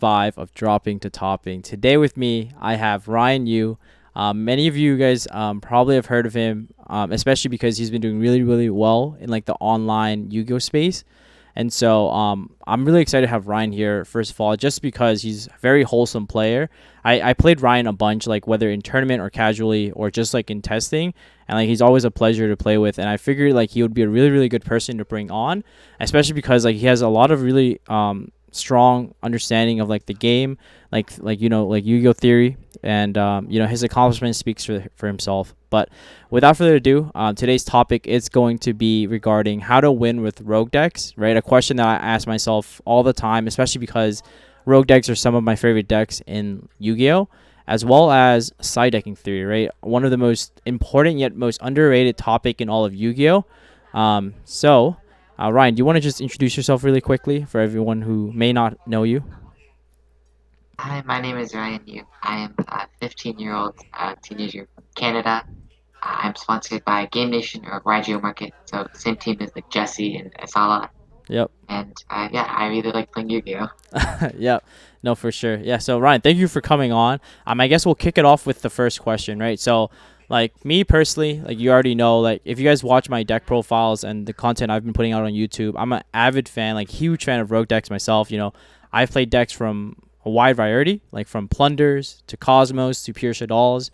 EP5 of Dropping to Topping. Today with me, I have Ryan Yu. Many of you guys probably have heard of him, especially because he's been doing really, really well in like the online Yu-Gi-Oh space. And so I'm really excited to have Ryan here, first of all, just because he's a very wholesome player. I played Ryan a bunch, like whether in tournament or casually or just like in testing. And like he's always a pleasure to play with. And I figured like he would be a really, really good person to bring on, especially because like he has a lot of really strong understanding of like the game, like Yu-Gi-Oh theory, and his accomplishment speaks for himself. But without further ado, today's topic is going to be regarding how to win with rogue decks, right? A question that I ask myself all the time, especially because rogue decks are some of my favorite decks in Yu-Gi-Oh, as well as side decking theory, right? One of the most important yet most underrated topic in all of Yu-Gi-Oh. Ryan, do you want to just introduce yourself really quickly for everyone who may not know you? Hi, my name is Ryan Yu. I am a 15-year-old teenager from Canada. I'm sponsored by Game Nation or Yugioh Market, so same team as like Jesse and Asala. Yep. And yeah, I really like playing Yu-Gi-Oh! Yep. No, for sure. Yeah. So Ryan, thank you for coming on. I guess we'll kick it off with the first question, right? So, like me personally, like you already know, like if you guys watch my deck profiles and the content I've been putting out on YouTube, I'm an avid fan, like huge fan of rogue decks myself. I've played decks from a wide variety, like from plunders to cosmos to pure shaddolls,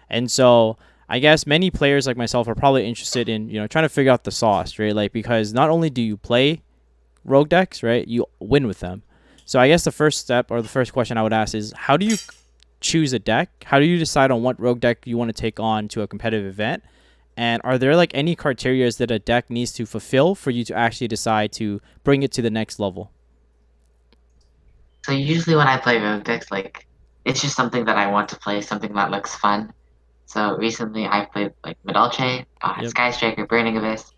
and so I guess many players like myself are probably interested in trying to figure out the sauce, right? Like because not only do you play rogue decks, right? You win with them. So I guess the first step or the first question I would ask is how do you choose a deck? How do you decide on what rogue deck you want to take on to a competitive event? And are there like any criteria that a deck needs to fulfill for you to actually decide to bring it to the next level? So usually when I play rogue decks, like it's just something that I want to play, something that looks fun. So recently I've played like Medalche, Yep. Sky Striker, Burning Abyss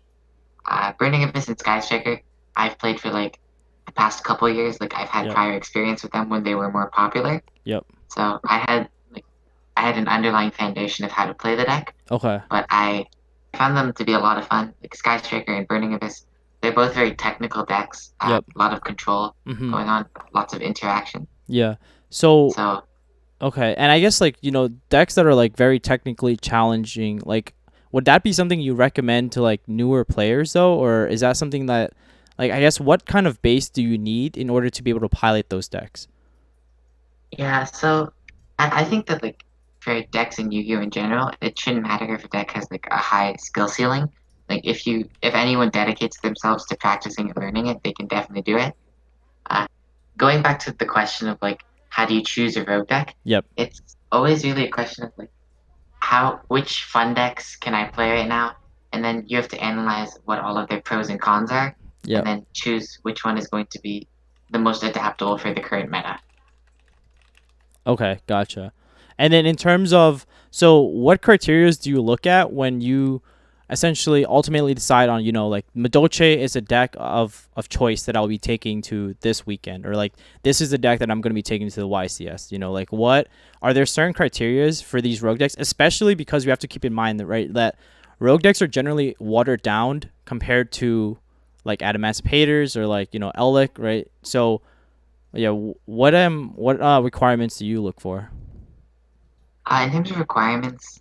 and Sky Striker. I've played for like the past couple years. Like I've had Yep. prior experience with them when they were more popular. Yep. So I had an underlying foundation of how to play the deck, Okay. but I found them to be a lot of fun. Like Sky Striker and Burning Abyss, they're both very technical decks. Yep. A lot of control Mhm. going on, lots of interaction. Yeah. So So okay, and I guess like decks that are like very technically challenging, like would that be something you recommend to like newer players though, or is that something that like I guess what kind of base do you need in order to be able to pilot those decks? yeah, so I think that like for decks in Yu-Gi-Oh in general, it shouldn't matter if a deck has like a high skill ceiling. Like if anyone dedicates themselves to practicing and learning it, they can definitely do it. Uh, Going back to the question of like how do you choose a rogue deck, Yep. it's always really a question of like which fun decks can I play right now, and then you have to analyze what all of their pros and cons are, and Yep. then choose which one is going to be the most adaptable for the current meta. Okay, gotcha. And then in terms of so what criteria do you look at when you essentially ultimately decide on, like Madoche is a deck of choice that I'll be taking to this weekend, or like this is the deck that I'm going to be taking to the YCS, like what are there certain criterias for these rogue decks, especially because we have to keep in mind that right that rogue decks are generally watered down compared to like Adamantium or like, Elec, right? So yeah, what requirements do you look for? In terms of requirements,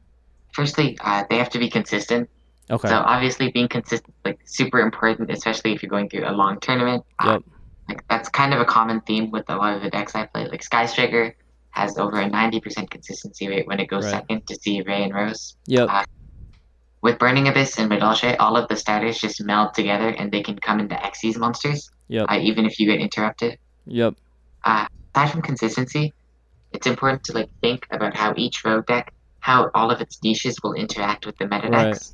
firstly, they have to be consistent. So Okay. obviously, being consistent like super important, especially if you're going through a long tournament. Yep. Like that's kind of a common theme with a lot of the decks I play. Like Sky Striker has over a 90% consistency rate when it goes Right. second to see Ray and Rose. Yep. Uh, with Burning Abyss and Medalche, all of the starters just meld together and they can come into Xyz monsters, Yep. even if you get interrupted. Yep. Aside from consistency, it's important to like think about how each rogue deck, how all of its niches will interact with the meta Right. decks.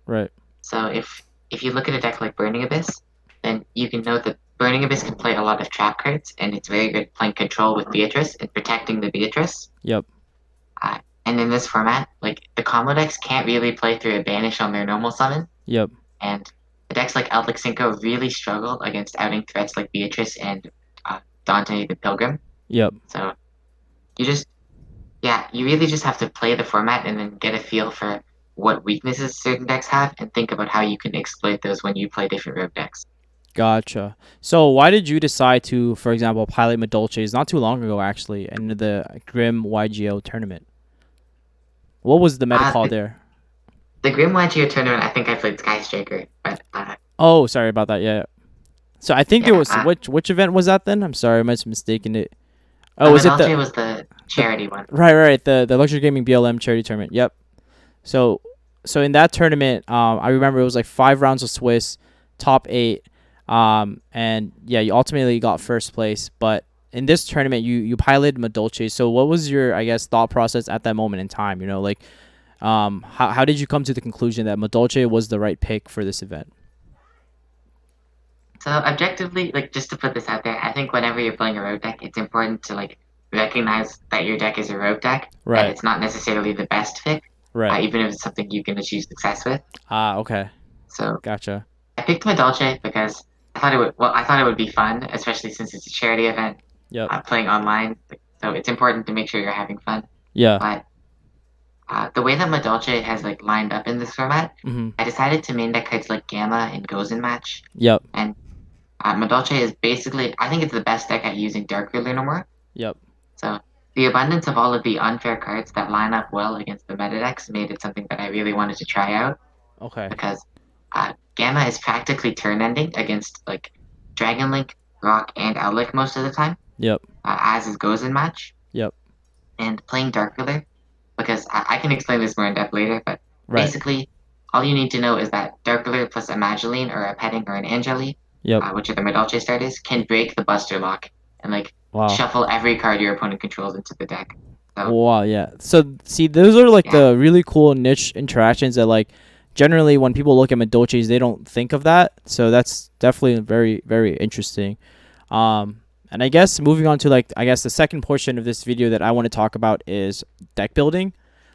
Right. So if you look at a deck like Burning Abyss, then you can know that Burning Abyss can play a lot of trap cards, and it's very good playing control with Beatrice and protecting the Beatrice. Yep. And in this format, like the combo decks can't really play through a banish on their normal summon, Yep. and the decks like Eldlik Cinco really struggle against outing threats like Beatrice and Dante the Pilgrim. Yep. So you just yeah, you really just have to play the format and then get a feel for what weaknesses certain decks have and think about how you can exploit those when you play different rogue decks. Gotcha. So why did you decide to, for example, pilot Madolches not too long ago actually in the Grim YGO tournament? What was the meta Uh, call the, there? the Grim Geo tournament, I think I played Sky Striker, but Oh, sorry about that. Yeah. So I think it yeah, was which event was that then? I'm sorry, I might have mistaken it. Oh, the was it Medalche was the the charity one. right the Luxury Gaming BLM charity tournament? Yep. So so in that tournament, I remember it was like 5 rounds of Swiss, top eight, and yeah, you ultimately got first place. But in this tournament, you piloted Madolche. So what was your, I guess, thought process at that moment in time? You know, like how did you come to the conclusion that Madolche was the right pick for this event? So objectively, like just to put this out there, I think whenever you're playing a rogue deck, it's important to like recognize that your deck is a rogue deck, that Right, it's not necessarily the best pick, right. even if it's something you can achieve success with. Ah, okay, So gotcha. I picked Medalche because I thought it would be fun, especially since it's a charity event, Yep. playing online. So it's important to make sure you're having fun. Yeah. But the way that Medalche has like lined up in this format, Mhm. I decided to main deck cards like Gamma and Gozen match, Yep. and Medalche is basically, I think it's the best deck at using Dark Ruler no more. Yep. So the abundance of all of the unfair cards that line up well against the meta decks made it something that I really wanted to try out Okay. because Gamma is practically turn ending against like Dragon Link, Rock, and Outlick most of the time, Yep. as is Gozen match. Yep. And playing Dark Ruler, because I can explain this more in depth later, but Right. basically all you need to know is that Dark Ruler plus a Magileine or a Petting or an Angeli, Yep. which are the Medalche starters, can break the Buster Lock and like Wow. shuffle every card your opponent controls into the deck. So Wow, yeah. So see, those are like yeah, the really cool niche interactions that like generally when people look at Madolches, they don't think of that. So that's definitely very very interesting. And I guess moving on to like I guess the second portion of this video that I want to talk about is deck building.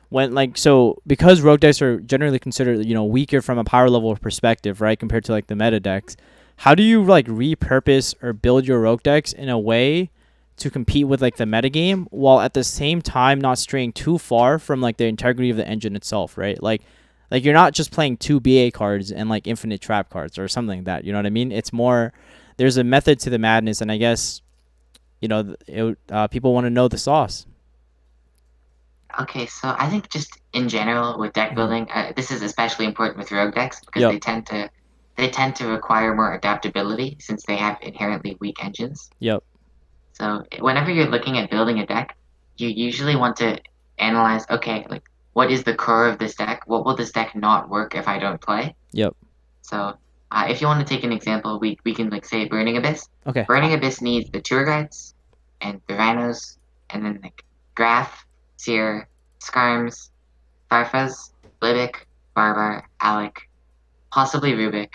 When like so because rogue decks are generally considered weaker from a power level perspective, right, compared to like the meta decks. How do you like repurpose or build your rogue decks in a way to compete with like the metagame while at the same time not straying too far from like the integrity of the engine itself, right? Like you're not just playing two BA cards and like infinite trap cards or something like that. You know what I mean? It's more there's a method to the madness, and I guess people want to know the sauce. okay, so I think just in general with deck Mm-hmm. building, this is especially important with rogue decks because Yep. they tend to require more adaptability since they have inherently weak engines. Yep. So whenever you're looking at building a deck, you usually want to analyze, okay, like what is the core of this deck? What will this deck not work if I don't play? Yep. So if you want to take an example, we can like say Burning Abyss. Okay. Burning Abyss needs the tour guides and the rhinos, and then like Graph, Seer, Skarms, Farfaz, Libic, Barbar, Alec, possibly Rubik,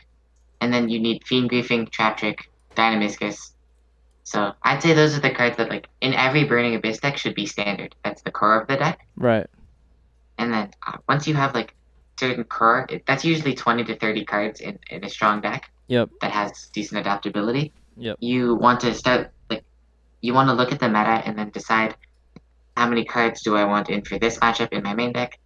and then you need Fiend Griefing, Trap Trick, Dynamiscus. So I'd say those are the cards that like in every Burning Abyss deck should be standard. That's the core of the deck. Right. And then once you have like certain core, that's usually 20 to 30 cards in a strong deck Yep. that has decent adaptability. Yep. You want to start like you want to look at the meta and then decide how many cards do I want in for this matchup in my main deck?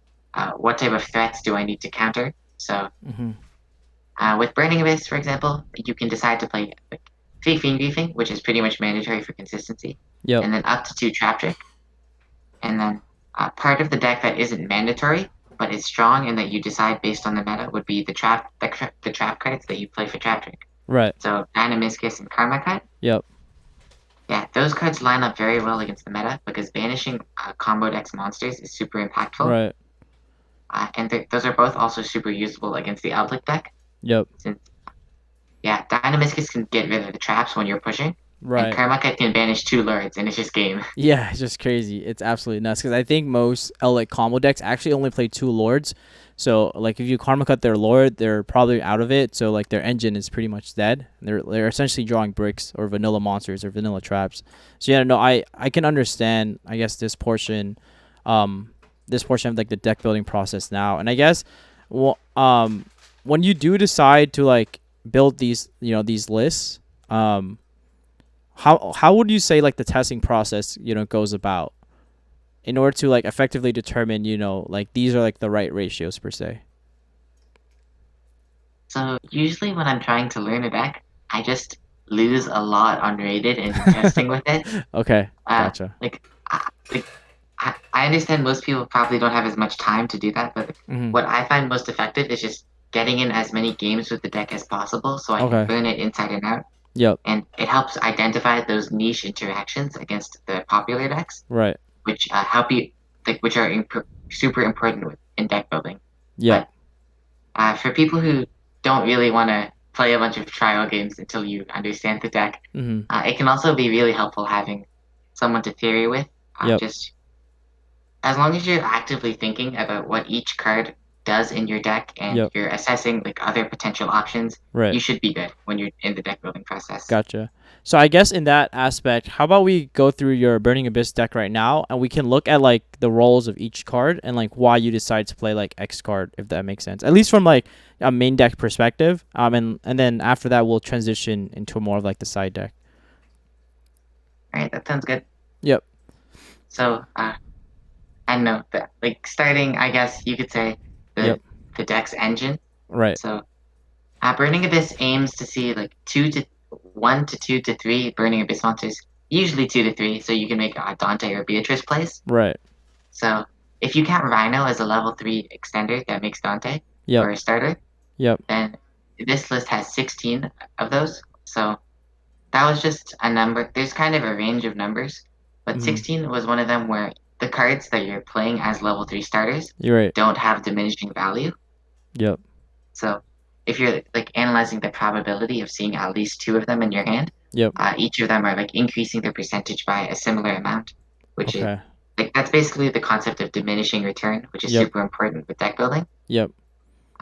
What type of threats do I need to counter? So Mm-hmm. with Burning Abyss, for example, you can decide to play like three Fiend Griefing, which is pretty much mandatory for consistency, Yep. and then up to two Trap Trick. And then part of the deck that isn't mandatory but is strong and that you decide based on the meta would be the trap cards that you play for Trap Trick. Right. So Dynamiscus and Karma Cut. Yep. Yeah, those cards line up very well against the meta because banishing combo decks monsters is super impactful. Right. And those are both also super usable against the Outlick deck. Yep. Since, yeah, Dynamiscus can get rid of the traps when you're pushing, and Right. Karma Cut can banish two lords, and it's just game. Yeah, it's just crazy. It's absolutely nuts because I think most like combo decks actually only play two lords. So like if you karma cut their lord, they're probably out of it. So like their engine is pretty much dead. They're essentially drawing bricks or vanilla monsters or vanilla traps. So yeah, no, I can understand I guess this portion of like the deck building process now. And I guess well when you do decide to like build these these lists, how would you say like the testing process goes about in order to like effectively determine like these are like the right ratios per se? So usually when I'm trying to learn a deck, I just lose a lot unrated in testing with it. Okay, Uh, gotcha. like, like I understand most people probably don't have as much time to do that, but Mm-hmm. what I find most effective is just getting in as many games with the deck as possible so I can Okay. learn it inside and out. Yep. And it helps identify those niche interactions against the popular decks, Right. which help you, like, which are super important in deck building. Yep. But for people who don't really want to play a bunch of trial games until you understand the deck, Mm-hmm. it can also be really helpful having someone to theory with. Yep. Just as long as you're actively thinking about what each card does in your deck and Yep. you're assessing like other potential options, Right. you should be good when you're in the deck building process. Gotcha. So I guess in that aspect, how about we go through your Burning Abyss deck right now, and we can look at like the roles of each card and like why you decide to play like X card, if that makes sense. At least from like a main deck perspective. And then after that we'll transition into more of like the side deck. All right, that sounds good. Yep. So I don't know, like starting, I guess you could say Yep. the deck's engine. Right. So Burning Abyss aims to see like 1 to 2 to 3 Burning Abyss monsters, usually 2 to 3, so you can make Dante or Beatrice plays. Right. So if you count Rhino as a level 3 extender that makes Dante Yep. for a starter, Yep. then this list has 16 of those. So that was just a number. There's kind of a range of numbers, but Mm-hmm. 16 was one of them where the cards that you're playing as level 3 starters You're right. don't have diminishing value. Yep. So if you're like analyzing the probability of seeing at least 2 of them in your hand, Yep. each of them are like increasing their percentage by a similar amount, which is Okay. like that's basically the concept of diminishing return, which is Yep. super important with deck building. Yep.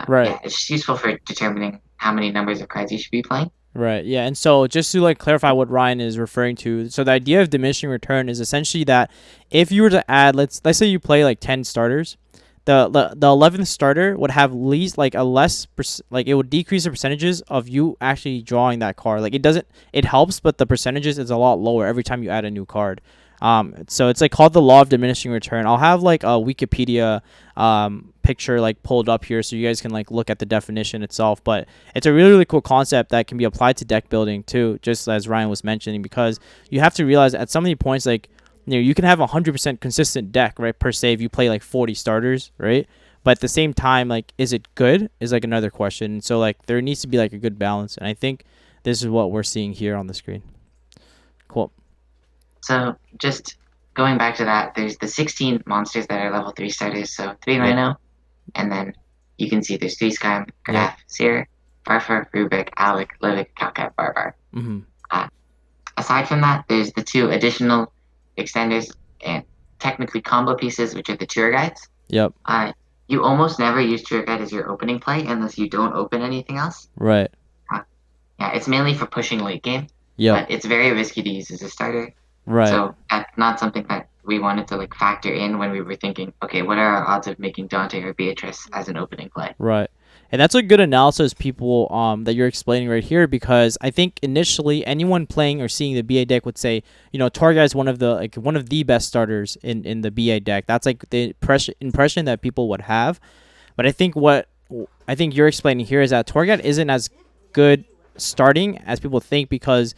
Right. Yeah, it's just useful for determining how many numbers of cards you should be playing. Right. Yeah. And so just to like clarify what Ryan is referring to, so the idea of diminishing return is essentially that if you were to add, let's say you play like 10 starters, the 11th starter would have least like a less like it would decrease the percentages of you actually drawing that card. Like it helps, but the percentages is a lot lower every time you add a new card. So it's like called the law of diminishing return. I'll have like a Wikipedia picture like pulled up here so you guys can like look at the definition itself. But it's a really, really cool concept that can be applied to deck building too, just as Ryan was mentioning, because you have to realize at so many points, like, you can have a 100% consistent deck, right, per se, if you play like 40 starters, right? But at the same time, like, is it good is like another question. So like there needs to be like a good balance, and I think this is what we're seeing here on the screen. Cool. So just going back to that, there's the 16 monsters that are level 3 starters. So 3 Yep. Rhino, and then you can see there's 3 Skym, Graf, Yep. Seer, Farfar, Rubik, Alec, Livik, Calcat, Barbar. Mm-hmm. Aside from that, there's the 2 additional extenders and technically combo pieces, which are the tour guides. Yep. You almost never use tour guide as your opening play unless you don't open anything else. Right. Yeah, it's mainly for pushing late game, Yep. but it's very risky to use as a starter. Right. So that's not something that we wanted to like factor in when we were thinking, okay, what are our odds of making Dante or Beatrice as an opening play? Right. And that's a good analysis, people, that you're explaining right here, because I think initially anyone playing or seeing the BA deck would say, Torgai is one of the best starters in the BA deck. That's like the impression that people would have. But I think what you're explaining here is that Torgai isn't as good starting as people think, because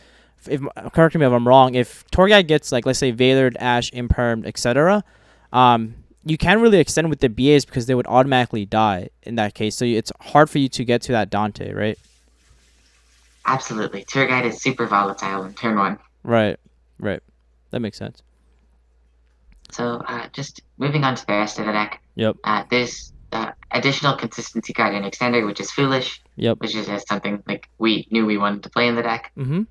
if correct me if I'm wrong, if Torgai gets like, let's say, Veilered, Ash, Impermed, etc., you can't really extend with the BAs because they would automatically die in that case. So it's hard for you to get to that Dante, right? Absolutely. Tour guide is super volatile in turn 1. Right. That makes sense. So just moving on to the rest of the deck. Yep. There's additional consistency card in Extender, which is Foolish. Yep. Which is just something like we knew we wanted to play in the deck. Mm-hmm.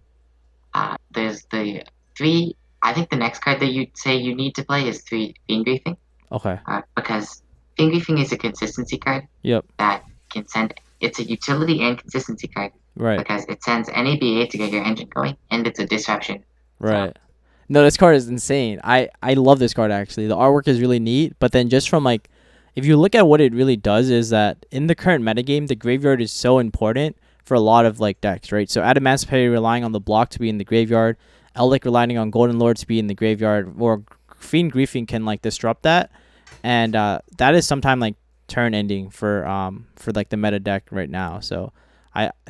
There's the 3. I think the next card that you'd say you need to play is 3 Fiend Griefing. Okay. Because Fiend Griefing is a consistency card. Yep. That can send. It's a utility and consistency card. Right. Because it sends any BA to get your engine going, and it's a disruption. Right. No, this card is insane. I love this card, actually. The artwork is really neat, but then just from like, if you look at what it really does, is that in the current metagame, the graveyard is so important for a lot of like decks, right? So Adamantipator relying on the block to be in the graveyard, Eldek relying on Golden Lord to be in the graveyard, or Fiend Griefing can like disrupt that, and that is sometimes like turn ending for like the meta deck right now. So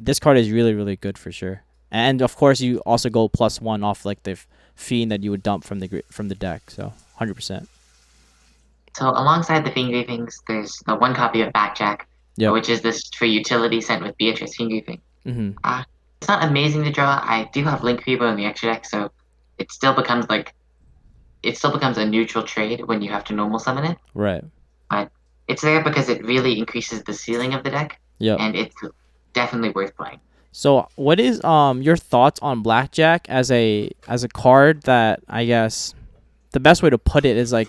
this card is really, really good for sure. And of course, you also go +1 off like the fiend that you would dump from the deck. So 100%. So alongside the finger things, there's the one copy of Backjack, Yep. which is this for utility sent with Beatrice finger thing. Mhm. It's not amazing to draw. I do have Link Rebo in the extra deck, so it still becomes a neutral trade when you have to normal summon it. Right. But it's there because it really increases the ceiling of the deck, Yep. and it's definitely worth playing. So, what is your thoughts on Blackjack as a card that I guess the best way to put it is like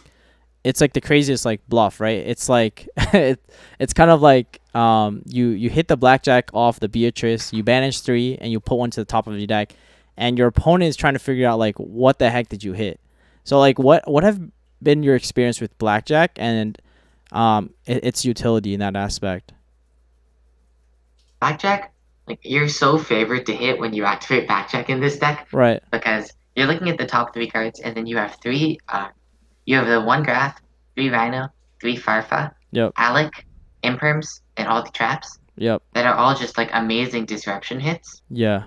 it's like the craziest like bluff, right? It's like it's kind of like you hit the Blackjack off the Beatrice, you banish 3 and you put one to the top of your deck, and your opponent is trying to figure out like what the heck did you hit. So like what have been your experience with Blackjack and its utility in that aspect? Backjack, like you're so favored to hit when you activate Backjack in this deck Right. because you're looking at the top 3 cards, and then you have three. You have the one Graph, 3 Rhino, 3 Farfa, Yep. Alec, Imperms, and all the traps Yep. that are all just like amazing disruption hits. Yeah.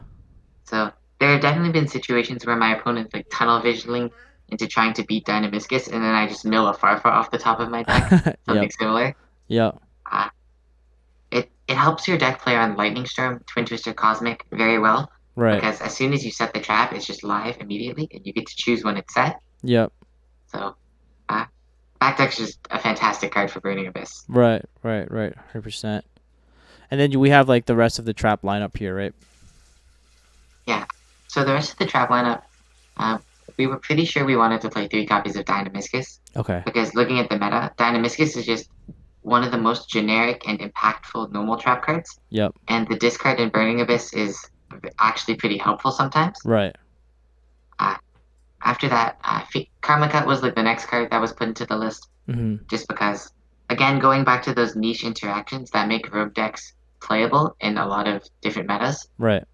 So there have definitely been situations where my opponent's like tunnel visioning into trying to beat Dynamiscus, and then I just mill a Farfa off the top of my deck, something Yep. similar. Yep. Uh, it helps your deck play on Lightning Storm, Twin Twister, Cosmic very well Right. because as soon as you set the trap, it's just live immediately, and you get to choose when it's set. Yep. So Backdeck's just a fantastic card for Burning Abyss. Right. 100%. And then we have like the rest of the trap lineup here, right? Yeah. So the rest of the trap lineup, we were pretty sure we wanted to play 3 copies of Dynamiscus Okay. because looking at the meta, Dynamiscus is just one of the most generic and impactful normal trap cards, Yep. and the discard in Burning Abyss is actually pretty helpful sometimes. Right. After that, Karma Cut was like the next card that was put into the list, Mhm. just because, again, going back to those niche interactions that make rogue decks playable in a lot of different metas. Right.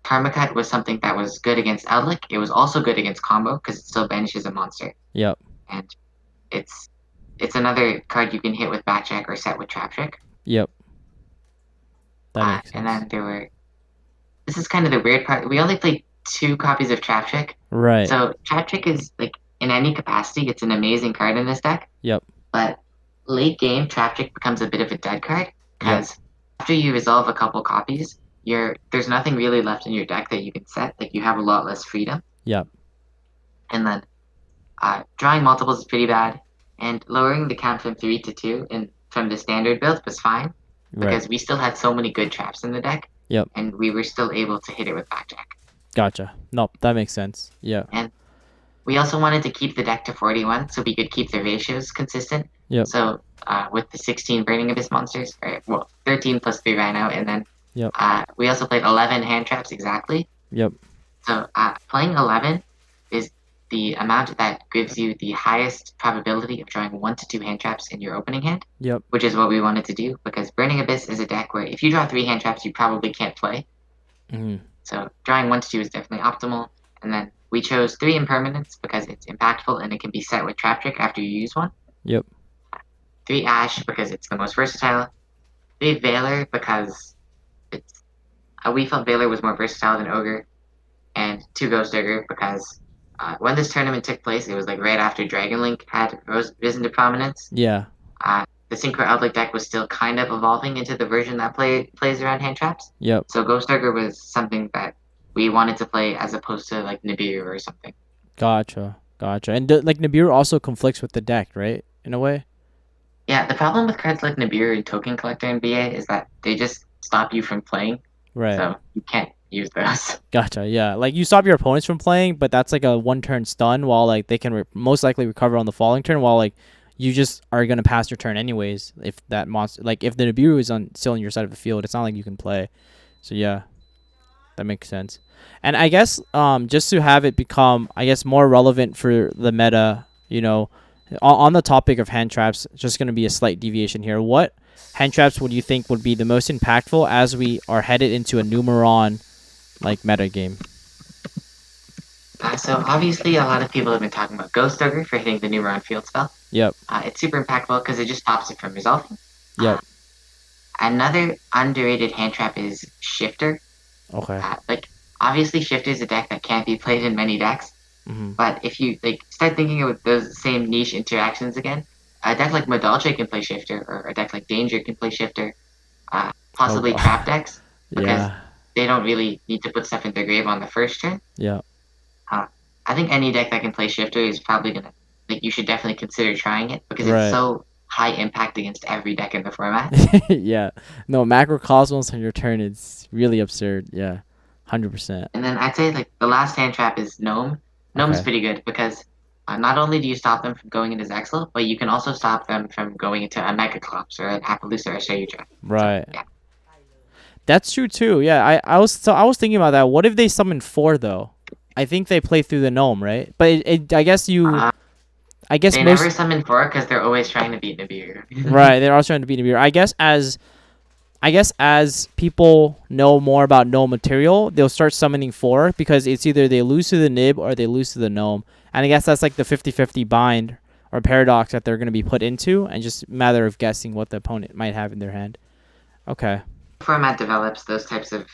Karma Cut was something that was good against Outlook. It was also good against combo because it still banishes a monster, Yep. and it's another card you can hit with Backjack or set with Trap Trick. Yep. That makes And sense. then this is kind of the weird part. We only played 2 copies of Trap Trick. Right. So Trap Trick is like in any capacity, it's an amazing card in this deck. Yep. But late game, Trap Trick becomes a bit of a dead card because after you resolve a couple copies, there's nothing really left in your deck that you can set. Like you have a lot less freedom. Yep. And then drawing multiples is pretty bad, and lowering the count from 3 to 2 and from the standard build was fine because Right. we still had so many good traps in the deck. Yep. And we were still able to hit it with Backjack. Gotcha. Nope. That makes sense. Yeah. And we also wanted to keep the deck to 41 so we could keep the ratios consistent. Yep. So with the 16 Burning Abyss monsters, 13 plus 3 Rhino, and then Yep. we also played 11 hand traps exactly. Yep. So playing 11 is the amount that gives you the highest probability of drawing 1 to 2 hand traps in your opening hand. Yep. Which is what we wanted to do because Burning Abyss is a deck where if you draw 3 hand traps, you probably can't play. Mhm. So drawing 1 to 2 is definitely optimal. And then we chose 3 impermanents because it's impactful and it can be set with Trap Trick after you use one. Yep. 3 Ash because it's the most versatile. 3 Veiler because we felt Veiler was more versatile than Ogre. And 2 Ghost Ogre because when this tournament took place, it was like right after Dragon Link had risen to prominence. Yeah. The Synchro Outlook deck was still kind of evolving into the version that plays around hand traps. Yep. So Ghost Ogre was something that we wanted to play as opposed to like Nibiru or something. Gotcha. And like Nibiru also conflicts with the deck, right? In a way. Yeah, the problem with cards like Nibiru and Token Collector in BA is that they just stop you from playing. Right. So you can't use those. Gotcha. Yeah. Like you stop your opponents from playing, but that's like a 1-turn stun while like they can most likely recover on the following turn while like you just are going to pass your turn anyways if that monster like if the Nibiru is still on your side of the field, it's not like you can play. So yeah. That makes sense. And I guess just to have it become I guess more relevant for the meta, you know, on the topic of hand traps, just going to be a slight deviation here. What hand traps would you think would be the most impactful as we are headed into a Numeron like meta game? So obviously a lot of people have been talking about Ghost Ogre for hitting the Numeron field spell. Yep. It's super impactful because it just stops it from resolving. Yep. Another underrated hand trap is Shifter. Okay. Like obviously Shifter is a deck that can't be played in many decks. Mm-hmm. But if you like start thinking of those same niche interactions again, a deck like Madolche can play Shifter, or a deck like Danger can play Shifter. Oh Possibly Trap god. decks because Yeah. they don't really need to put stuff in their grave on the first turn. Yeah. Uh, I think any deck that can play Shifter is probably gonna like you should definitely consider trying it because it's Right. so high impact against every deck in the format. Yeah. No, macrocosmos on your turn is really absurd. Yeah. 100%. And then I'd say like the last hand trap is Gnome. Gnome's Okay. pretty good because not only do you stop them from going into Zexal, but you can also stop them from going into a Megaclops or an Appaloosa or a Shayudra. So Right. yeah. That's true too. Yeah, I was thinking about that. What if they summon 4 though? I think they play through the gnome, right? But I guess Uh, I guess they never most summon 4 because they're always trying to beat Nibiru. right. They're also trying to beat Nibiru. I guess as people know more about gnome material, they'll start summoning 4 because it's either they lose to the nib or they lose to the gnome. And I guess that's like the 50-50 bind or paradox that they're going to be put into, and just a matter of guessing what the opponent might have in their hand. Okay. Format develops, those types of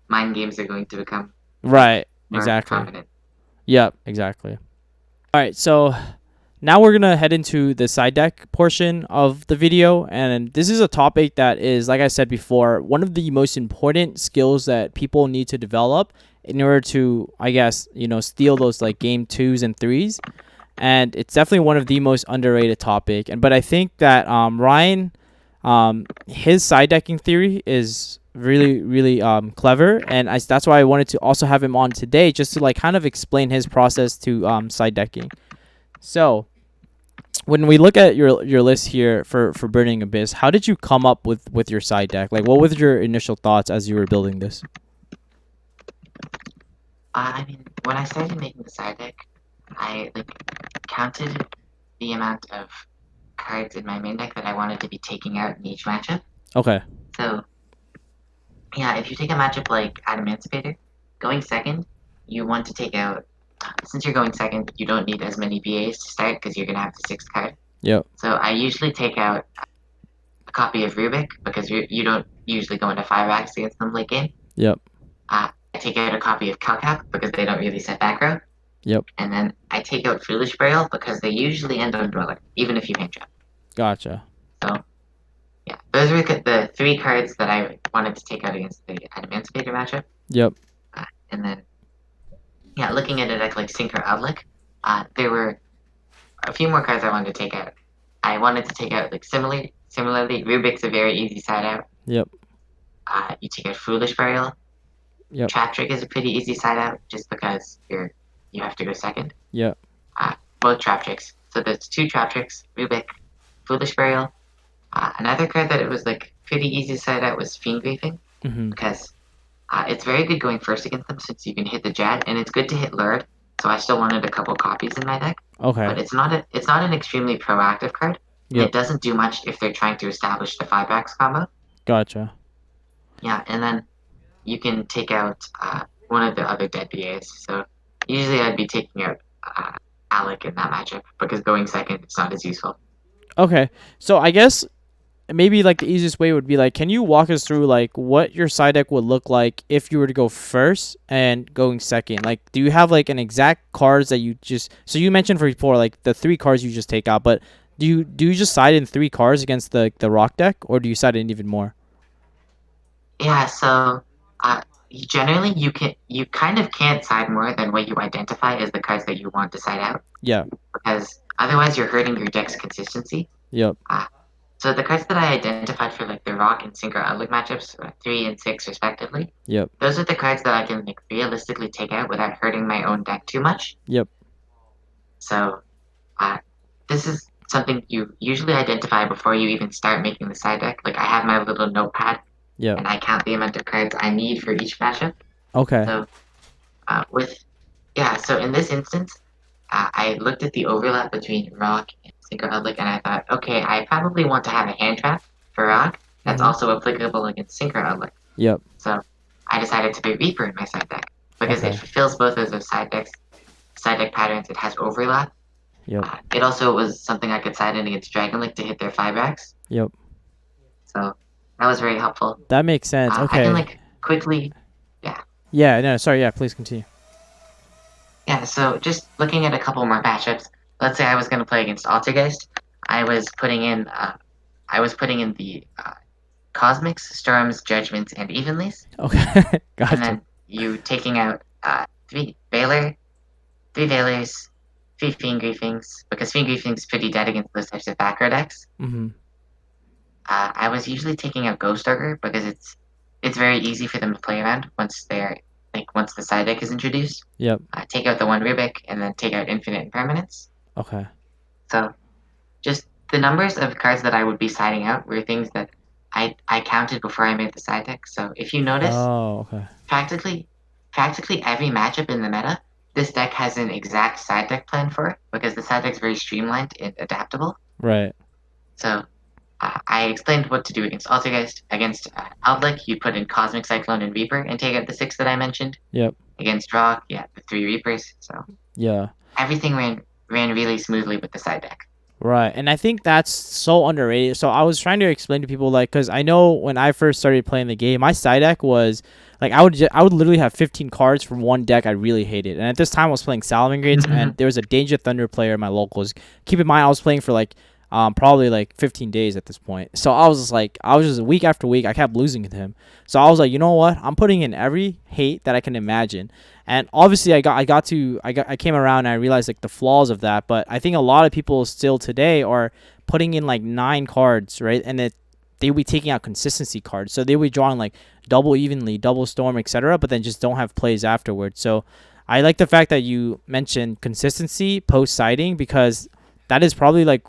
mind games are going to become like Right. more Exactly. prominent. Yep. Exactly. All right. So now we're gonna head into the side deck portion of the video, and this is a topic that is, like I said before, one of the most important skills that people need to develop in order to, I guess, steal those like game 2s and 3s. And it's definitely one of the most underrated topic. But I think that Ryan, his side decking theory is really really clever, and that's why I wanted to also have him on today, just to like kind of explain his process to side decking. So when we look at your list here for Burning Abyss, how did you come up with your side deck? Like, what was your initial thoughts as you were building this? I mean, when I started making the side deck, I like counted the amount of cards in my main deck that I wanted to be taking out in each matchup. Okay. So yeah, if you take a matchup like Adamantipator, going second, you want to take out. Since you're going second, you don't need as many BAs to start because you're gonna have the 6th card. Yep. So I usually take out a copy of Rubik because you don't usually go into 5-X against them late game. Yep. I take out a copy of Calcap because they don't really set back row. Yep. And then I take out Foolish Burial because they usually end on Dweller, even if you hand trap. Gotcha. So yeah, those were the 3 cards that I wanted to take out against the Adamantipator matchup. Yep. And then yeah, looking at a deck like Synchro Outlook, there were a few more cards I wanted to take out. I wanted to take out like similarly, Rubik's a very easy side out. Yep. You take out Foolish Burial. Yep. Trap Trick is a pretty easy side out just because you have to go second. Yep. Both Trap Tricks. So there's 2 Trap Tricks, Rubik, Foolish Burial. Another card that it was like pretty easy side out was Fiend Griefing Mm-hmm. because it's very good going first against them since you can hit the Jad, and it's good to hit Lured. So I still wanted a couple copies in my deck, Okay. but it's not an extremely proactive card. Yep. It doesn't do much if they're trying to establish the 5-X combo. Gotcha. Yeah, and then you can take out one of the other dead BAs. So usually I'd be taking out Alec in that matchup because going second it's not as useful. Okay. So I guess maybe like the easiest way would be like, can you walk us through like what your side deck would look like if you were to go first and going second? Like, do you have like an exact cards that you just? So you mentioned before like the 3 cards you just take out, but do you just side in 3 cards against the rock deck, or do you side in even more? Yeah, so generally you kind of can't side more than what you identify as the cards that you want to side out Yeah. because otherwise you're hurting your deck's consistency. Yep. So the cards that I identified for like the Rock and Synchro Outlook matchups, 3 and 6 respectively, Yep. those are the cards that I can like realistically take out without hurting my own deck too much. Yep. So this is something you usually identify before you even start making the side deck. Like I have my little notepad Yep. and I count the amount of cards I need for each matchup. Okay. So so in this instance, I looked at the overlap between Rock and Synchro Outlook and I thought, okay, I probably want to have a hand trap for Rock that's Mhm. also applicable against Synchro Outlook. Yep. So I decided to be Reaper in my side deck because Okay. it fulfills both of those side deck patterns. It has overlap. Yep. It also was something I could side in against Dragon Link to hit their 5-X. Yep. So that was very helpful. That makes sense. I Okay. can like quickly, yeah. Yeah, no, sorry, yeah, please continue. Yeah, so just looking at a couple more matchups. Let's say I was going to play against Altergeist. I was putting in the Cosmics, Storms, Judgments, and Evenlies, Okay, and gotcha. then you taking out three Valors, three Fiend Griefings, because Fiend Griefing is pretty dead against those types of back row decks. Mm-hmm. I was usually taking out Ghost Ogre because it's very easy for them to play around once the side deck is introduced. Yep. Take out the one Rubik and then take out Infinite Impermanence. Okay. So just the numbers of cards that I would be siding out were things that I counted before I made the side deck. So if you notice, Oh, okay. practically practically every matchup in the meta, this deck has an exact side deck plan for it because the side deck is very streamlined and adaptable. Right. So I explained what to do against Altergeist. Against Outlook, you put in Cosmic Cyclone and Reaper and take out the six that I mentioned. Yep. Against Rock, yeah, the three Reapers. So Yeah. everything ran really smoothly with the side deck. Right. And I think that's so underrated. So I was trying to explain to people, like, because I know when I first started playing the game, my side deck was like I would literally have 15 cards from one deck I really hated. And at this time I was playing Salamangreats, and there was a Danger Thunder player in my locals. Keep in mind I was playing for like probably like 15 days at this point. So I was just week after week I kept losing to him. So I was like, you know what? I'm putting in every hate that I can imagine. And obviously I came around and I realized like the flaws of that, but I think a lot of people still today are putting in like 9 cards, right? And they will be taking out consistency cards. So they will be drawing like double evenly, double storm, etc., but then just don't have plays afterwards. So I like the fact that you mentioned consistency post siding, because that is probably like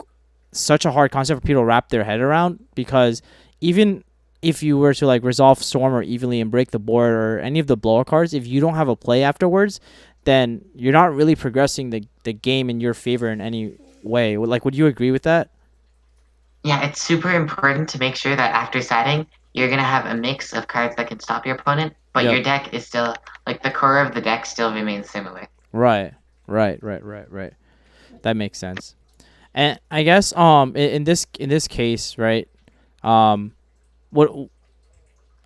such a hard concept for people to wrap their head around, because even if you were to like resolve storm or evenly and break the board or any of the blower cards, if you don't have a play afterwards, then you're not really progressing the game in your favor in any way. Like, would you agree with that? Yeah, it's super important to make sure that after siding, you're gonna have a mix of cards that can stop your opponent, but Yep. your deck is still like the core of the deck still remains similar. Right. Right. That makes sense. And I guess in this case, right? Um what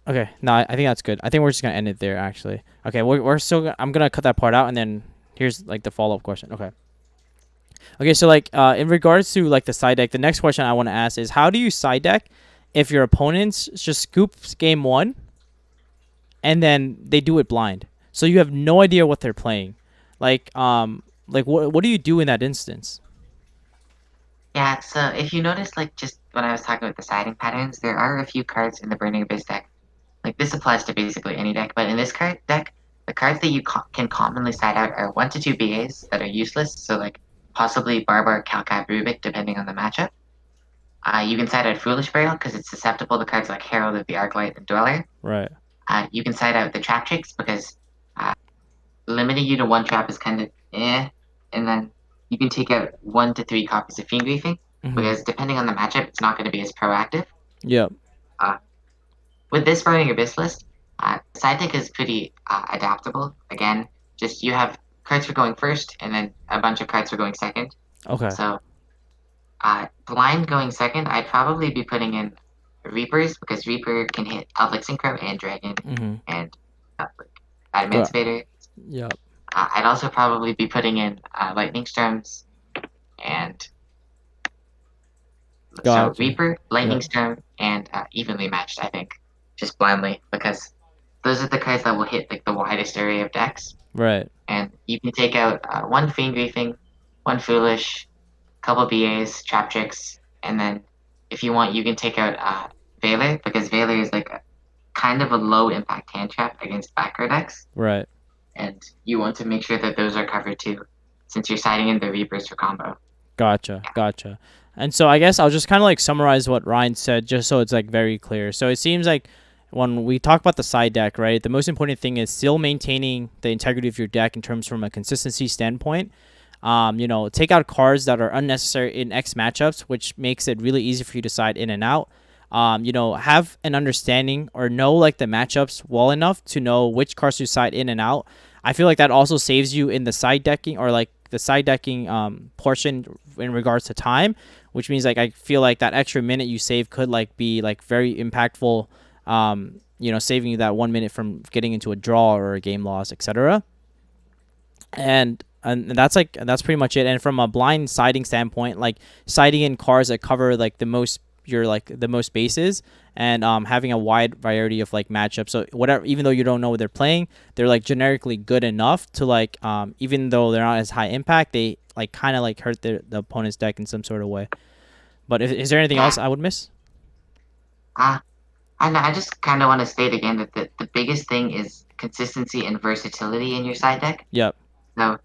Okay, no, I think that's good. I think we're just going to end it there actually. Okay, we're still I'm going to cut that part out, and then here's like the follow-up question. Okay. Okay, so like in regards to like the side deck, the next question I want to ask is, how do you side deck if your opponents just scoops game 1 and then they do it blind? So you have no idea what they're playing. Like what do you do in that instance? Yeah, so if you notice, like just when I was talking about the siding patterns, there are a few cards in the Burning Abyss deck. Like this applies to basically any deck, but in this card deck, the cards that you can commonly side out are one to two BAs that are useless. So like possibly Barbar, Calcap, Rubik, depending on the matchup. You can side out Foolish Burial because it's susceptible to cards like Herald of the Arclight and Dweller. Right. You can side out the Trap Tricks because uh, limiting you to one trap is kind of and then you can take out 1 to 3 copies of Fiend Griefing Mhm. because depending on the matchup, it's not going to be as proactive. Yep. Uh, with this Burning Abyss list, side deck is pretty adaptable. Again, just you have cards for going first and then a bunch of cards for going second. Okay. So blind going second, I'd probably be putting in Reapers because Reaper can hit Elvic Synchro and Dragon Mhm. and like Right. Emancipator. Yep. I'd also probably be putting in Lightning Storms and so Gotcha. Reaper, Lightning Yep. Storm, and evenly matched. I think just blindly because those are the cards that will hit like the widest array of decks. Right. And you can take out one Fiend Griefing, one Foolish, couple BAs, Trap Tricks, and then if you want, you can take out Valor because Valor is like kind of a low impact hand trap against backer decks, Right. and you want to make sure that those are covered too, since you're siding in the Reapers for combo. Gotcha. And so I guess I'll just kind of like summarize what Ryan said, just so it's like very clear. So it seems like when we talk about the side deck, right, the most important thing is still maintaining the integrity of your deck in terms from a consistency standpoint. Take out cards that are unnecessary in X matchups, which makes it really easy for you to side in and out. Have an understanding or know like the matchups well enough to know which cards to side in and out. I feel like that also saves you in the side decking, or like the side decking portion in regards to time, which means like I feel like that extra minute you save could like be like very impactful saving you that 1 minute from getting into a draw or a game loss, etc. And that's pretty much it. And from a blind siding standpoint, like siding in cards that cover like the most bases, and having a wide variety of like matchups. So whatever, even though you don't know what they're playing, they're like generically good enough to like even though they're not as high impact, they like kind of like hurt the opponent's deck in some sort of way. But is there anything else I would miss? Uh, I just kind of want to state again that the biggest thing is consistency and versatility in your side deck. Yep. So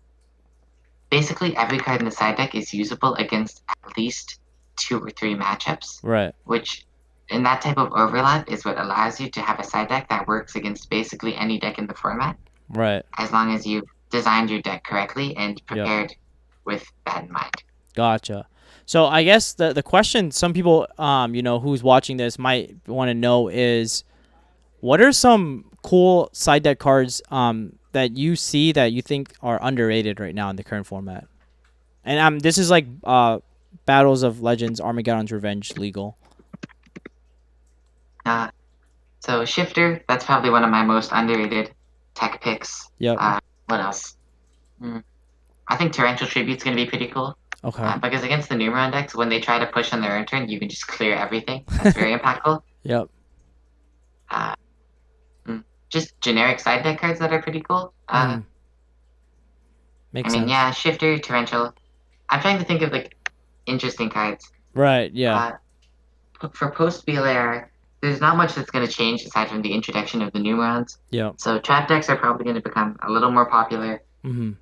basically, every card in the side deck is usable against at least 2 or 3 matchups, Right. which in that type of overlap is what allows you to have a side deck that works against basically any deck in the format, Right. as long as you've designed your deck correctly and Yep. prepared with that in mind. Gotcha. So I guess the question some people who's watching this might want to know is, what are some cool side deck cards that you see that you think are underrated right now in the current format? And this is like Battles of Legends, Armageddon's Revenge, legal. So Shifter, that's probably one of my most underrated tech picks. Yep. What else? I think Torrential Tribute's going to be pretty cool. Okay. Because against the Numeron decks, when they try to push on their own turn, you can just clear everything. That's very impactful. Yep. Just generic side deck cards that are pretty cool. Makes sense. Yeah, Shifter, Torrential. I'm trying to think of like interesting cards. Right. Yeah. For post BLAR, there's not much that's going to change aside from the introduction of the Numerons. Yep. So trap decks are probably going to become a little more popular. Mm-hmm.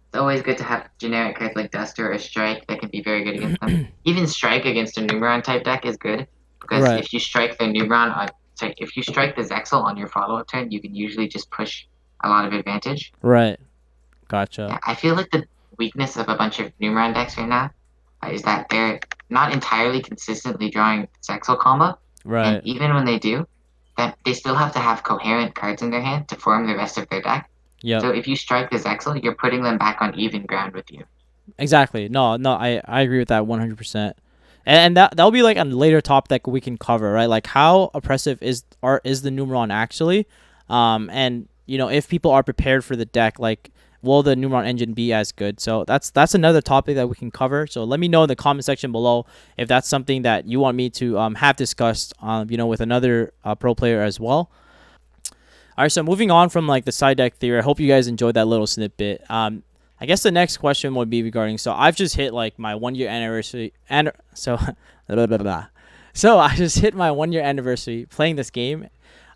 It's always good to have generic cards like Duster or Strike that can be very good against them. Even Strike against a Numeron type deck is good, because if you strike the Numeron if you strike the Zexal on your follow-up turn, you can usually just push a lot of advantage. Right. Gotcha. Yeah, I feel like the weakness of a bunch of Numeron decks right now is that they're not entirely consistently drawing Zexal combo. Right. And even when they do, that they still have to have coherent cards in their hand to form the rest of their deck. Yep. So if you strike the Zexal, you're putting them back on even ground with you. Exactly. No, I agree with that 100%. And that'll be like a later topic that we can cover, right? Like how oppressive is the Numeron actually? And if people are prepared for the deck, like will the Numeron engine be as good? So that's another topic that we can cover. So let me know in the comment section below if that's something that you want me to have discussed with another pro player as well. All right, so moving on from like the side deck theory, I hope you guys enjoyed that little snippet. I guess the next question would be regarding, so I've just hit like my 1 year anniversary, and so so I just hit my 1 year anniversary playing this game.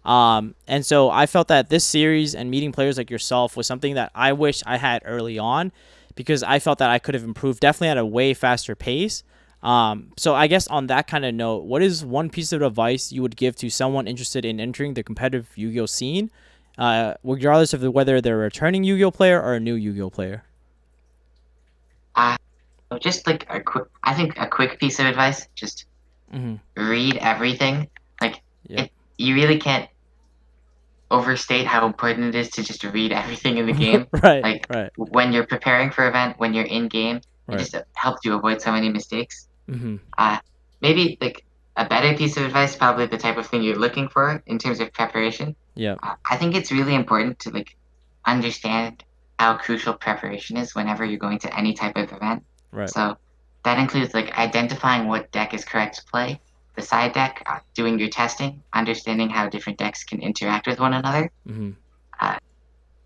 And so I felt that this series and meeting players like yourself was something that I wish I had early on, because I felt that I could have improved definitely at a way faster pace. So I guess on that kind of note, what is one piece of advice you would give to someone interested in entering the competitive Yu-Gi-Oh scene, regardless of whether they're a returning Yu-Gi-Oh player or a new Yu-Gi-Oh player? Just like a quick piece of advice, just read everything. Like you really can't overstate how important it is to just read everything in the game. Right. When you're preparing for event, when you're in game, it just helps you avoid so many mistakes. Maybe like a better piece of advice, probably the type of thing you're looking for in terms of preparation. I think it's really important to like understand how crucial preparation is whenever you're going to any type of event. So that includes like identifying what deck is correct to play, the side deck, doing your testing, understanding how different decks can interact with one another.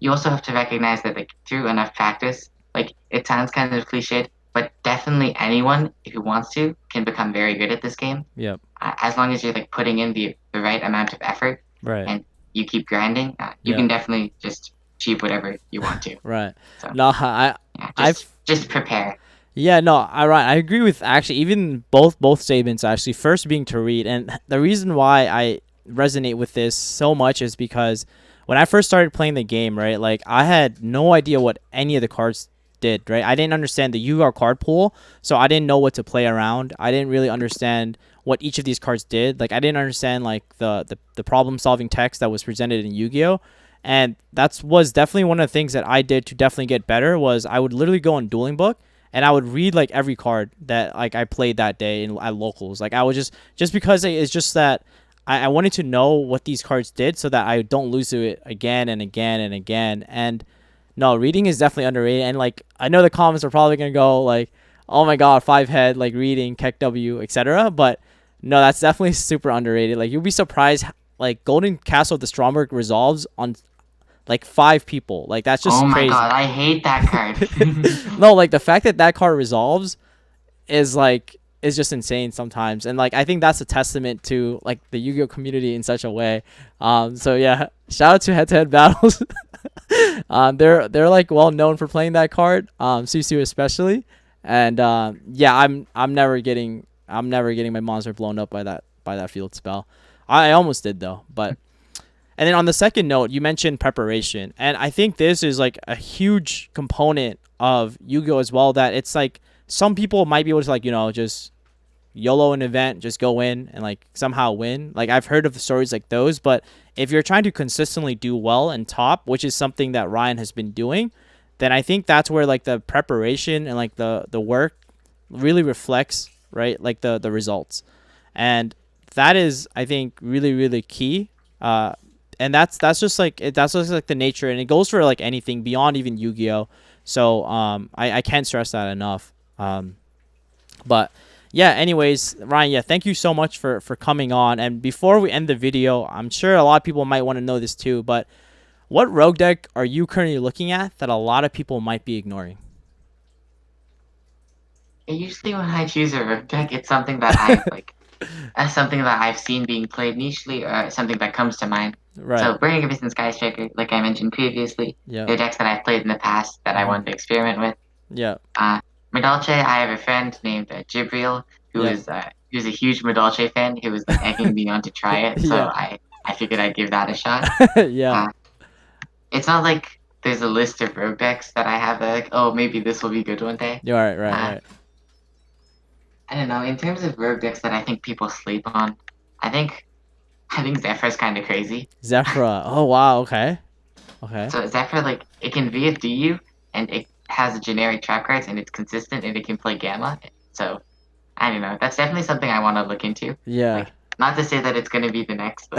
You also have to recognize that like through enough practice, like it sounds kind of cliched, but definitely anyone who wants to can become very good at this game. As long as you're like putting in the right amount of effort and you keep grinding, you can definitely just achieve whatever you want to. So, no, just prepare. Yeah, no, I agree with actually even both statements actually. First being to read, and the reason why I resonate with this so much is because when I first started playing the game, right, like I had no idea what any of the cards did, right? I didn't understand the Yu-Gi-Oh card pool, so I didn't know what to play around. I didn't really understand what each of these cards did. Like I didn't understand like the problem solving text that was presented in Yu-Gi-Oh. And that was definitely one of the things that I did to definitely get better. Was I would literally go on Dueling Book and I would read like every card that like I played that day at locals. Like I would just because it's just that I wanted to know what these cards did so that I don't lose to it again and again and again. And no, reading is definitely underrated. And like I know the comments are probably gonna go like, oh my god, 5 head, like reading, Keck W, etc. But no, that's definitely super underrated. Like you'll be surprised, like Golden Castle of the Stromberg resolves on like 5 people. Like that's Oh just my crazy. god, I hate that card. No, like the fact that that card resolves is like is just insane sometimes, and like I think that's a testament to like the Yu-Gi-Oh community in such a way. So yeah, shout out to Head to Head Battles. They're like well known for playing that card, Susu especially, and yeah, I'm never getting my monster blown up by that field spell. I almost did though, but. And then on the second note, you mentioned preparation, and I think this is like a huge component of Yu-Gi-Oh as well. That it's like some people might be able to like just YOLO an event, just go in and like somehow win. Like I've heard of the stories like those, but if you're trying to consistently do well and top, which is something that Ryan has been doing, then I think that's where like the preparation and like the work really reflects, right? Like the results. And that is I think really key. And that's just like that's just like the nature, and it goes for like anything beyond even Yu-Gi-Oh. So I can't stress that enough. But yeah, anyways, Ryan, yeah, thank you so much for coming on. And before we end the video, I'm sure a lot of people might want to know this too, but what rogue deck are you currently looking at that a lot of people might be ignoring? Usually when I choose a rogue deck, it's something that I've like something that I've seen being played nichely, or something that comes to mind. Right. So Burning Abyss and Sky Striker, like I mentioned previously, Yeah. they're decks that I've played in the past that I wanted to experiment with. Yeah. Medalche, I have a friend named Jibril who is who's a huge Medalche fan who was like egging me on to try it. So Yeah. I figured I'd give that a shot. Yeah. It's not like there's a list of rogue decks that I have that like, oh, maybe this will be good one day. You're right. I don't know. In terms of rogue decks that I think people sleep on, I think Zephyr's kind of crazy. Zephyra. Oh wow. Okay. Okay. So Zephyr, like, it can VFD you, and it has generic trap cards, and it's consistent, and it can play Gamma. So I don't know. That's definitely something I want to look into. Yeah. Like, not to say that it's going to be the next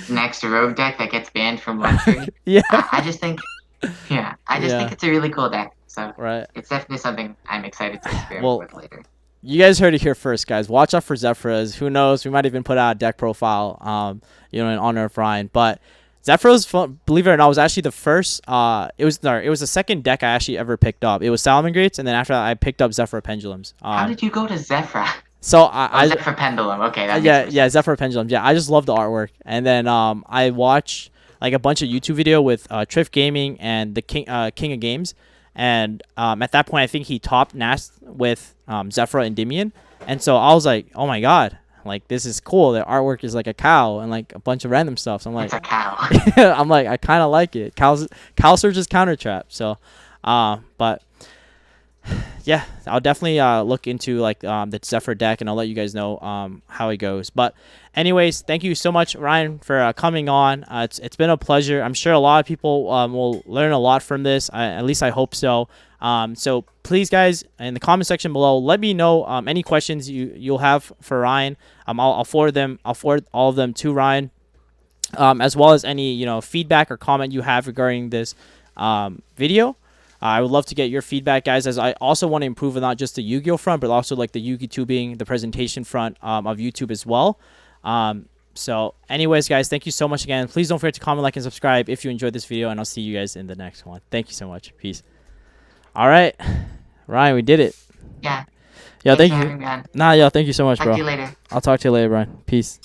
next rogue deck that gets banned from Luxury. Yeah. I just think, I just think it's a really cool deck. So Right. it's definitely something I'm excited to experiment with later. You guys heard it here first, guys. Watch out for Zephyras. Who knows? We might even put out a deck profile, in honor of Ryan. But Zephyros, believe it or not, was actually the first. It was the second deck I actually ever picked up. It was Salamangreats, and then after that, I picked up Zephyr Pendulums. How did you go to Zephyr? So Zephyr Pendulum. Okay. Yeah, Zephyr Pendulums. Yeah, I just love the artwork. And then I watched like a bunch of YouTube video with Triff Gaming and the King of Games. And at that point, I think he topped Nast with Zephyr and Endymion. And so I was like, oh my god, like this is cool. The artwork is like a cow and like a bunch of random stuff. So I'm like, it's a cow. I'm like, I kind of like it. Cow Surge's counter trap. So, but yeah, I'll definitely look into like the Zephyr deck, and I'll let you guys know how it goes. But anyways, thank you so much, Ryan, for coming on. It's been a pleasure. I'm sure a lot of people will learn a lot from this. At least I hope so. So please, guys, in the comment section below, let me know any questions you'll have for Ryan. I'll forward them. I'll forward all of them to Ryan, as well as any feedback or comment you have regarding this video. I would love to get your feedback, guys, as I also want to improve on not just the Yu-Gi-Oh front, but also like the Yu-Gi-Tubing, the presentation front of YouTube as well. So anyways, guys, thank you so much again. Please don't forget to comment, like, and subscribe if you enjoyed this video, and I'll see you guys in the next one. Thank you so much. Peace. All right, Ryan, we did it. Yeah. Yeah, thank Thanks for you. having me on. Nah, yeah, thank you so much, Talk bro. to you later. I'll talk to you later, Brian. Peace.